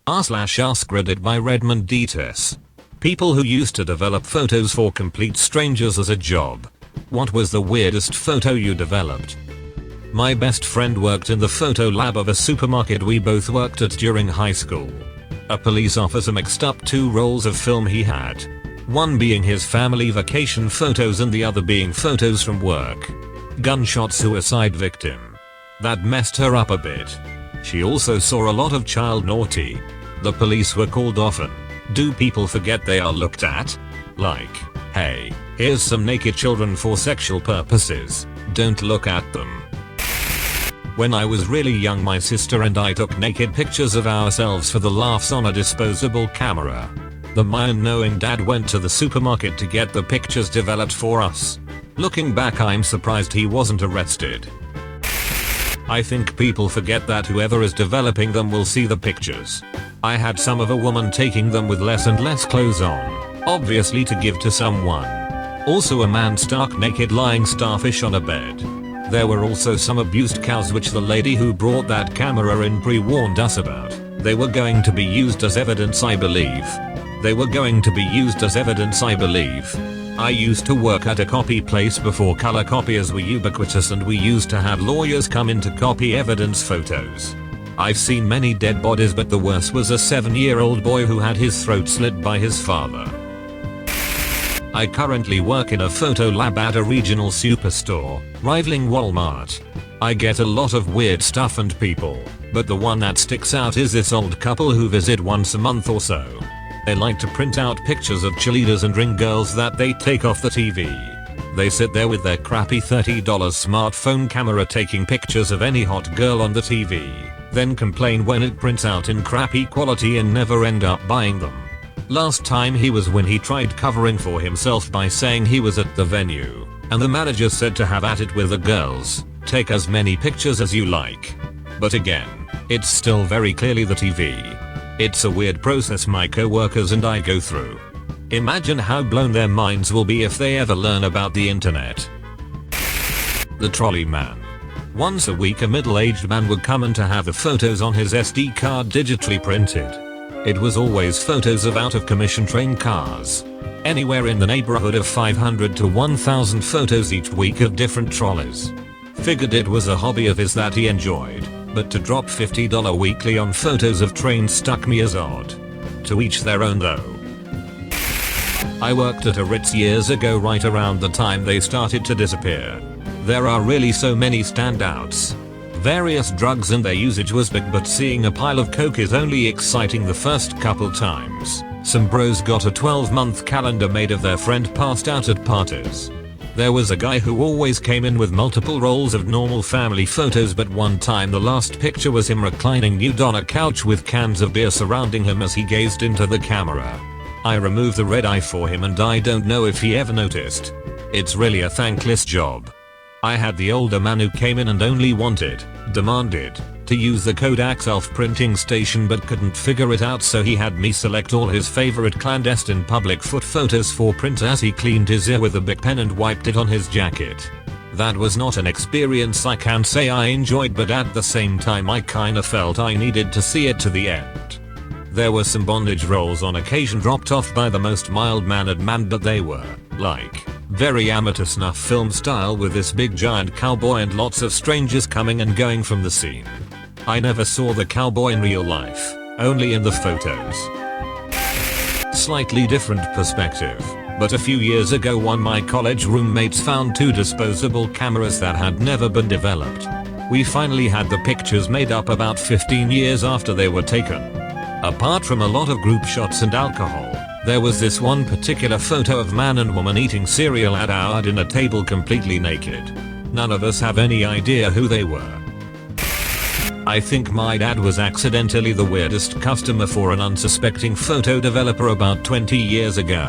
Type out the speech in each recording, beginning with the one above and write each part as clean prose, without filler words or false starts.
r/AskReddit by Redmond Dts. People who used to develop photos for complete strangers as a job. What was the weirdest photo you developed? My best friend worked in the photo lab of a supermarket we both worked at during high school. A police officer mixed up two rolls of film he had. One being his family vacation photos and the other being photos from work. Gunshot suicide victim. That messed her up a bit. She also saw a lot of child naughty. The police were called often. Do people forget they are looked at? Like, hey, here's some naked children for sexual purposes. Don't look at them. When I was really young, my sister and I took naked pictures of ourselves for the laughs on a disposable camera. The mind-knowing dad went to the supermarket to get the pictures developed for us. Looking back, I'm surprised he wasn't arrested. I think people forget that whoever is developing them will see the pictures. I had some of a woman taking them with less and less clothes on, obviously to give to someone. Also a man stark naked lying starfish on a bed. There were also some abused cows which the lady who brought that camera in pre-warned us about. They were going to be used as evidence, I believe. I used to work at a copy place before color copiers were ubiquitous, and we used to have lawyers come in to copy evidence photos. I've seen many dead bodies, but the worst was a 7-year-old boy who had his throat slit by his father. I currently work in a photo lab at a regional superstore, rivaling Walmart. I get a lot of weird stuff and people, but the one that sticks out is this old couple who visit once a month or so. They like to print out pictures of cheerleaders and ring girls that they take off the TV. They sit there with their crappy $30 smartphone camera taking pictures of any hot girl on the TV, then complain when it prints out in crappy quality and never end up buying them. Last time he was when he tried covering for himself by saying he was at the venue, and the manager said to have at it with the girls, take as many pictures as you like. But again, it's still very clearly the TV. It's a weird process my co-workers and I go through. Imagine how blown their minds will be if they ever learn about the internet. The trolley man. Once a week a middle-aged man would come in to have the photos on his SD card digitally printed. It was always photos of out-of-commission train cars. Anywhere in the neighborhood of 500 to 1,000 photos each week of different trolleys. Figured it was a hobby of his that he enjoyed, but to drop $50 weekly on photos of trains struck me as odd. To each their own though. I worked at a Ritz years ago, right around the time they started to disappear. There are really so many standouts. Various drugs and their usage was big, but seeing a pile of coke is only exciting the first couple times. Some bros got a 12-month calendar made of their friend passed out at parties. There was a guy who always came in with multiple rolls of normal family photos, but one time the last picture was him reclining nude on a couch with cans of beer surrounding him as he gazed into the camera. I removed the red eye for him and I don't know if he ever noticed. It's really a thankless job. I had the older man who came in and only demanded, to use the Kodak self-printing station but couldn't figure it out, so he had me select all his favorite clandestine public foot photos for print as he cleaned his ear with a Bic pen and wiped it on his jacket. That was not an experience I can say I enjoyed, but at the same time I kinda felt I needed to see it to the end. There were some bondage rolls on occasion dropped off by the most mild-mannered man, but they were, like, very amateur snuff film style with this big giant cowboy and lots of strangers coming and going from the scene. I never saw the cowboy in real life, only in the photos. Slightly different perspective, but a few years ago one of my college roommates found 2 disposable cameras that had never been developed. We finally had the pictures made up about 15 years after they were taken. Apart from a lot of group shots and alcohol, there was this one particular photo of man and woman eating cereal at our dinner table completely naked. None of us have any idea who they were. I think my dad was accidentally the weirdest customer for an unsuspecting photo developer about 20 years ago.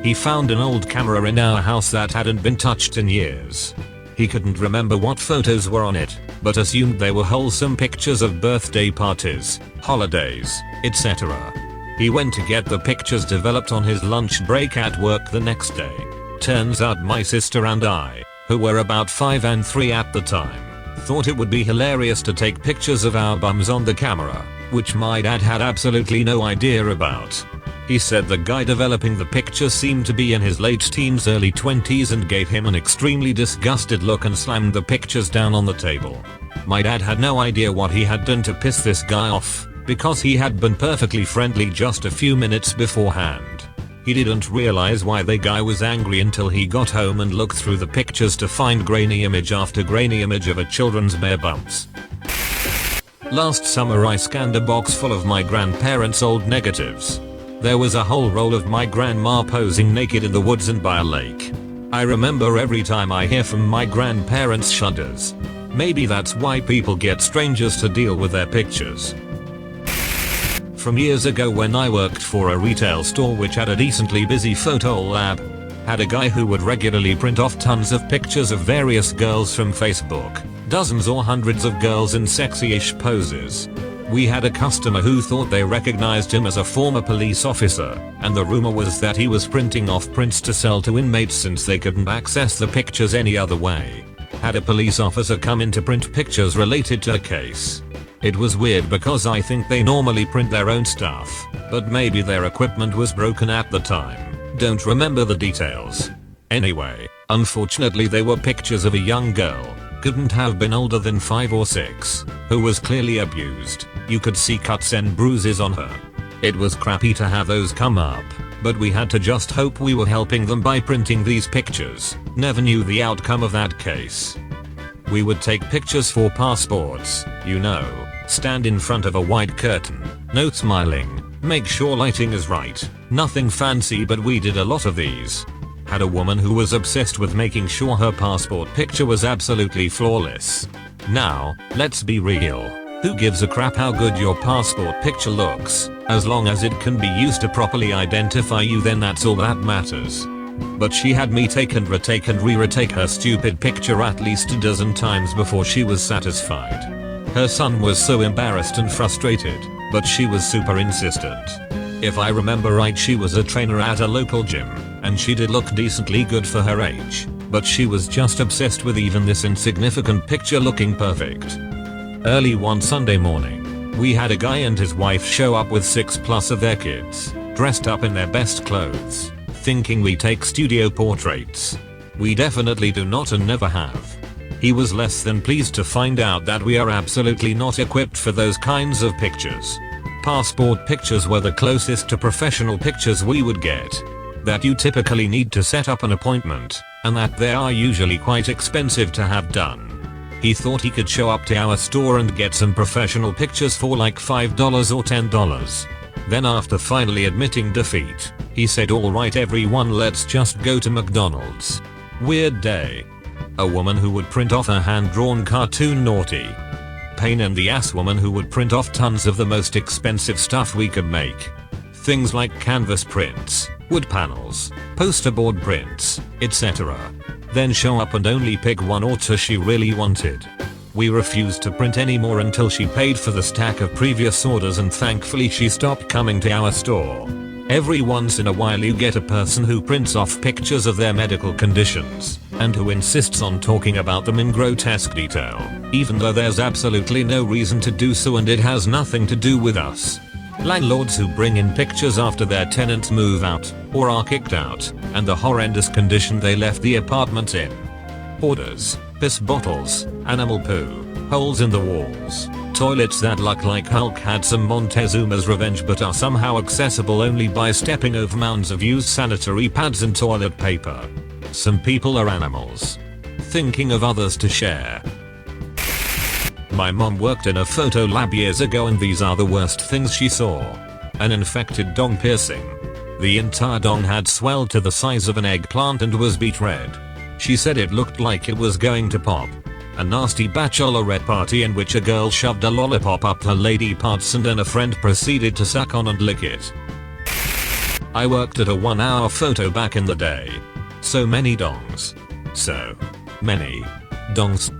He found an old camera in our house that hadn't been touched in years. He couldn't remember what photos were on it, but assumed they were wholesome pictures of birthday parties, holidays, etc. He went to get the pictures developed on his lunch break at work the next day. Turns out my sister and I, who were about 5 and 3 at the time, thought it would be hilarious to take pictures of our bums on the camera. which my dad had absolutely no idea about. He said the guy developing the picture seemed to be in his late teens, early 20s, and gave him an extremely disgusted look and slammed the pictures down on the table. My dad had no idea what he had done to piss this guy off, because he had been perfectly friendly just a few minutes beforehand. He didn't realize why the guy was angry until he got home and looked through the pictures to find grainy image after grainy image of a children's bare bumps. Last summer I scanned a box full of my grandparents' old negatives. There was a whole roll of my grandma posing naked in the woods and by a lake. I remember every time I hear from my grandparents shudders. Maybe that's why people get strangers to deal with their pictures. From years ago when I worked for a retail store which had a decently busy photo lab, had a guy who would regularly print off tons of pictures of various girls from Facebook, dozens or hundreds of girls in sexy-ish poses. We had a customer who thought they recognized him as a former police officer, and the rumor was that he was printing off prints to sell to inmates since they couldn't access the pictures any other way. Had a police officer come in to print pictures related to a case. It was weird because I think they normally print their own stuff, but maybe their equipment was broken at the time. Don't remember the details. Anyway, unfortunately they were pictures of a young girl, couldn't have been older than 5 or 6, who was clearly abused. You could see cuts and bruises on her. It was crappy to have those come up, but we had to just hope we were helping them by printing these pictures. Never knew the outcome of that case. We would take pictures for passports, you know, stand in front of a white curtain, no smiling, make sure lighting is right, nothing fancy, but we did a lot of these. Had a woman who was obsessed with making sure her passport picture was absolutely flawless. Now, let's be real. Who gives a crap how good your passport picture looks? As long as it can be used to properly identify you, then that's all that matters. But she had me take and retake and re-retake her stupid picture at least a dozen times before she was satisfied. Her son was so embarrassed and frustrated, but she was super insistent. If I remember right, she was a trainer at a local gym, and she did look decently good for her age, but she was just obsessed with even this insignificant picture looking perfect. Early one Sunday morning, we had a guy and his wife show up with 6+ of their kids, dressed up in their best clothes, thinking we take studio portraits. We definitely do not and never have. He was less than pleased to find out that we are absolutely not equipped for those kinds of pictures. Passport pictures were the closest to professional pictures we would get. That you typically need to set up an appointment, and that they are usually quite expensive to have done. He thought he could show up to our store and get some professional pictures for like $5 or $10. Then after finally admitting defeat, he said, "Alright everyone, let's just go to McDonald's." Weird day. A woman who would print off a hand-drawn cartoon naughty. Pain in the ass woman who would print off tons of the most expensive stuff we could make. Things like canvas prints, wood panels, poster board prints, etc. Then show up and only pick one or two she really wanted. We refused to print anymore until she paid for the stack of previous orders, and thankfully she stopped coming to our store. Every once in a while you get a person who prints off pictures of their medical conditions, and who insists on talking about them in grotesque detail, even though there's absolutely no reason to do so and it has nothing to do with us. Landlords who bring in pictures after their tenants move out, or are kicked out, and the horrendous condition they left the apartment in. Hoarders, piss bottles, animal poo, holes in the walls, toilets that look like Hulk had some Montezuma's revenge but are somehow accessible only by stepping over mounds of used sanitary pads and toilet paper. Some people are animals, thinking of others to share. My mom worked in a photo lab years ago, and these are the worst things she saw. An infected dong piercing. The entire dong had swelled to the size of an eggplant and was beet red. She said it looked like it was going to pop. A nasty bachelorette party in which a girl shoved a lollipop up her lady parts and then a friend proceeded to suck on and lick it. I worked at a 1-hour photo back in the day. So many dongs. So many dongs.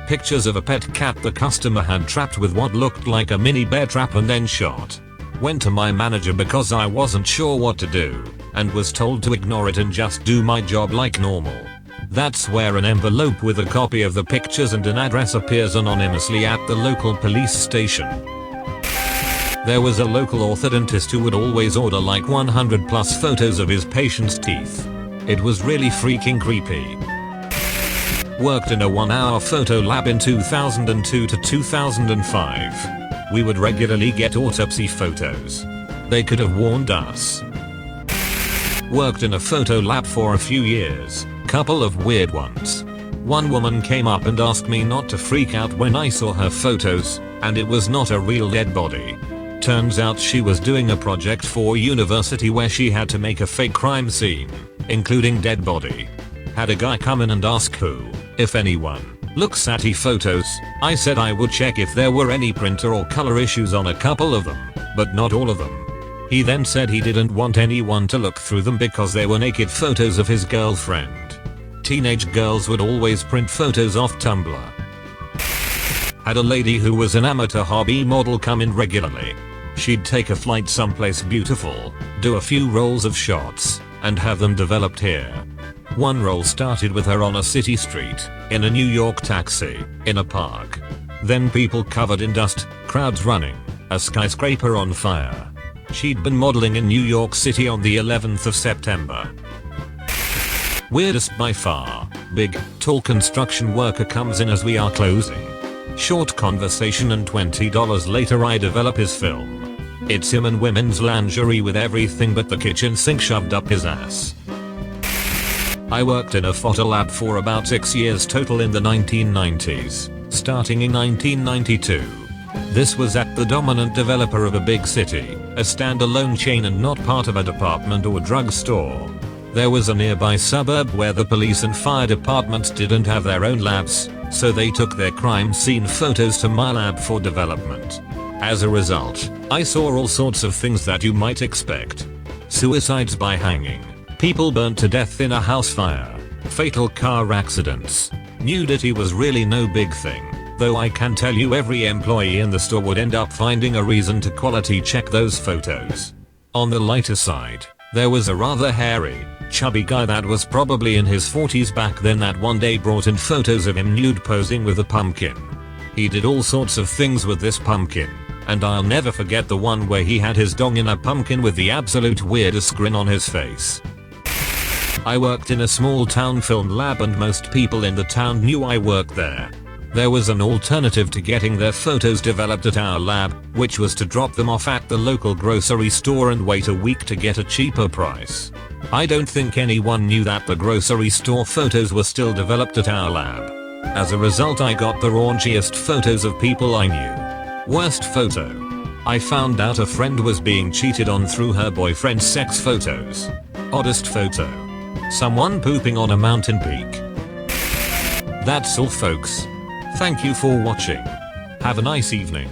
Pictures of a pet cat the customer had trapped with what looked like a mini bear trap and then shot. Went to my manager because I wasn't sure what to do, and was told to ignore it and just do my job like normal. That's where an envelope with a copy of the pictures and an address appears anonymously at the local police station. There was a local orthodontist who would always order like 100 plus photos of his patients' teeth. It was really freaking creepy. Worked in a 1-hour photo lab in 2002 to 2005. We would regularly get autopsy photos. They could have warned us. Worked in a photo lab for a few years. Couple of weird ones. One woman came up and asked me not to freak out when I saw her photos, and it was not a real dead body. Turns out she was doing a project for university where she had to make a fake crime scene, including dead body. Had a guy come in and ask who, if anyone, looks at photos. I said I would check if there were any printer or color issues on a couple of them, but not all of them. He then said he didn't want anyone to look through them because they were naked photos of his girlfriend. Teenage girls would always print photos off Tumblr. Had a lady who was an amateur hobby model come in regularly. She'd take a flight someplace beautiful, do a few rolls of shots, and have them developed here. One roll started with her on a city street, in a New York taxi, in a park. Then people covered in dust, crowds running, a skyscraper on fire. She'd been modeling in New York City on the 11th of September. Weirdest by far. Big, tall construction worker comes in as we are closing. Short conversation and $20 later I develop his film. It's him in women's lingerie with everything but the kitchen sink shoved up his ass. I worked in a photo lab for about 6 years total in the 1990s, starting in 1992. This was at the dominant developer of a big city, a standalone chain and not part of a department or drug store. There was a nearby suburb where the police and fire departments didn't have their own labs, so they took their crime scene photos to my lab for development. As a result, I saw all sorts of things that you might expect. Suicides by hanging, people burnt to death in a house fire, fatal car accidents. Nudity was really no big thing, though I can tell you every employee in the store would end up finding a reason to quality check those photos. On the lighter side, there was a rather hairy, chubby guy that was probably in his 40s back then that one day brought in photos of him nude posing with a pumpkin. He did all sorts of things with this pumpkin, and I'll never forget the one where he had his dong in a pumpkin with the absolute weirdest grin on his face. I worked in a small town film lab and most people in the town knew I worked there. There was an alternative to getting their photos developed at our lab, which was to drop them off at the local grocery store and wait a week to get a cheaper price. I don't think anyone knew that the grocery store photos were still developed at our lab. As a result I got the raunchiest photos of people I knew. Worst photo. I found out a friend was being cheated on through her boyfriend's sex photos. Oddest photo. Someone pooping on a mountain peak. That's all folks. Thank you for watching. Have a nice evening.